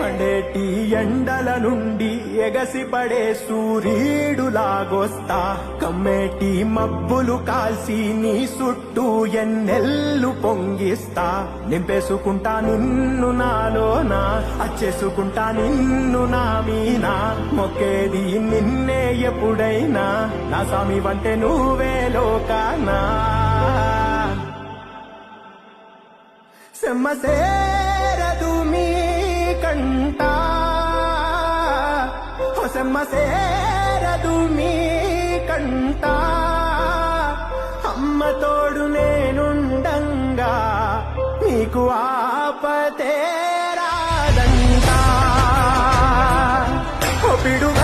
మండేటి ఎండల నుండి ఎగసిపడే సూర్యుడులాగొస్తా కమ్మేటి మబ్బులు కాల్సి నీ చుట్టూ ఎన్నెల్లు పొంగిస్తా నింపేసుకుంటా నిన్ను నాలోనా అచ్చేసుకుంటా నిన్ను నా మీనా మొక్కేది నిన్నే ఎప్పుడైనా నా స్వామి వంటే నువ్వే లోకానా సెమ్మసేరదు మీ కంట సెమ్మసేరదు మీ కంట అమ్మ తోడు నేనుండంగా నీకు ఆపతే రాదంట పిడుగు